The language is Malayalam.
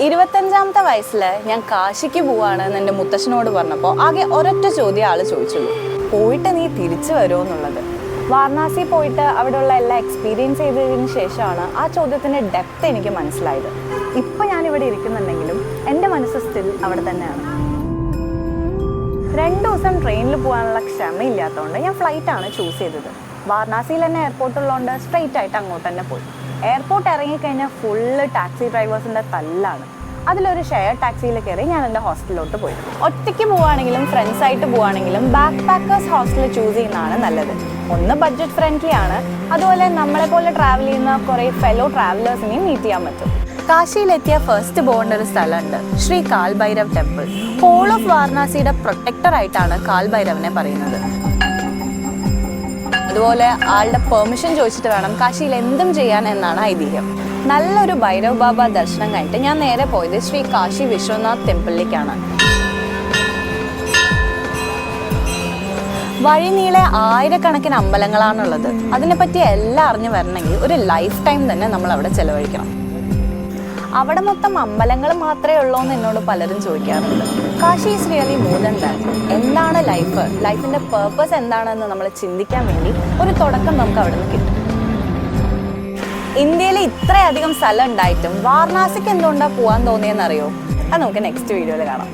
25ാമത്തെ വയസ്സിൽ ഞാൻ കാശിക്ക് പോവാണ് എൻ്റെ മുത്തശ്ശനോട് പറഞ്ഞപ്പോൾ ആകെ ഒരൊറ്റ ചോദ്യം ആൾ ചോദിച്ചുള്ളൂ, പോയിട്ട് നീ തിരിച്ചു വരുമോ എന്നുള്ളത്. വാരണാസി പോയിട്ട് അവിടെയുള്ള എല്ലാം എക്സ്പീരിയൻസ് ചെയ്തതിന് ശേഷമാണ് ആ ചോദ്യത്തിൻ്റെ ഡെപ്ത് എനിക്ക് മനസ്സിലായത്. ഇപ്പം ഞാനിവിടെ ഇരിക്കുന്നുണ്ടെങ്കിലും എൻ്റെ മനസ്സ് സ്റ്റിൽ അവിടെ തന്നെയാണ്. 2 ദിവസം ട്രെയിനിൽ പോകാനുള്ള ക്ഷമയില്ലാത്തതുകൊണ്ട് ഞാൻ ഫ്ലൈറ്റാണ് ചൂസ് ചെയ്തത്. വാരണാസിയിൽ തന്നെ എയർപോർട്ടുള്ളതുകൊണ്ട് സ്ട്രെയിറ്റ് ആയിട്ട് അങ്ങോട്ട് തന്നെ പോയി. എയർപോർട്ട് ഇറങ്ങിക്കഴിഞ്ഞാൽ ഫുള്ള് ടാക്സി ഡ്രൈവേഴ്സിൻ്റെ തല്ലാണ്. അതിലൊരു ഷെയർ ടാക്സിയിൽ കയറി ഞാൻ എൻ്റെ ഹോസ്റ്റലിലോട്ട് പോയി. ഒറ്റയ്ക്ക് പോവുകയാണെങ്കിലും ഫ്രണ്ട്സായിട്ട് പോവുകയാണെങ്കിലും ബാക്ക് പാക്കേഴ്സ് ഹോസ്റ്റൽ ചൂസ് ചെയ്യുന്നതാണ് നല്ലത്. ഒന്ന് ബഡ്ജറ്റ് ഫ്രണ്ട്ലി ആണ്, അതുപോലെ നമ്മളെപ്പോലെ ട്രാവൽ ചെയ്യുന്ന കുറേ ഫെലോ ട്രാവലേഴ്സിനെയും മീറ്റ് ചെയ്യാൻ പറ്റും. കാശിയിലെത്തിയ ഫസ്റ്റ് പോകേണ്ട ഒരു സ്ഥലമുണ്ട്, ശ്രീ കാൽ ഭൈരവ് ടെമ്പിൾ. ഹോൾ ഓഫ് വാരണാസിയുടെ പ്രൊട്ടക്ടറായിട്ടാണ് കാൽ ഭൈരവിനെ പറയുന്നത്. അതുപോലെ ആളുടെ പെർമിഷൻ ചോദിച്ചിട്ട് വേണം കാശിയിൽ എന്തും ചെയ്യാൻ എന്നാണ് ഐതിഹ്യം. നല്ലൊരു ഭൈരവ് ബാബ ദർശനം കഴിഞ്ഞിട്ട് ഞാൻ നേരെ പോയത് ശ്രീ കാശി വിശ്വനാഥ് ടെമ്പിളിലേക്കാണ്. വഴിനീളെ ആയിരക്കണക്കിന് അമ്പലങ്ങളാണുള്ളത്. അതിനെപ്പറ്റി എല്ലാം അറിഞ്ഞു വരണമെങ്കിൽ ഒരു ലൈഫ് ടൈം തന്നെ നമ്മൾ അവിടെ ചെലവഴിക്കണം. അവിടെ മൊത്തം അമ്പലങ്ങൾ മാത്രമേ ഉള്ളൂ എന്ന് എന്നോട് പലരും ചോദിക്കാറുണ്ട്. Kashi is really more than that. എന്താണ് ലൈഫിൻ്റെ പേർപ്പസ് എന്താണെന്ന് നമ്മൾ ചിന്തിക്കാൻ വേണ്ടി ഒരു തുടക്കം നമുക്ക് അവിടെ നിന്ന് കിട്ടും. ഇന്ത്യയിൽ ഇത്രയധികം സ്ഥലം ഉണ്ടായിട്ടും വാരണാസിക്ക് എന്തുകൊണ്ടാണ് പോകാൻ തോന്നിയെന്നറിയോ? അത് നമുക്ക് നെക്സ്റ്റ് വീഡിയോയിൽ കാണാം.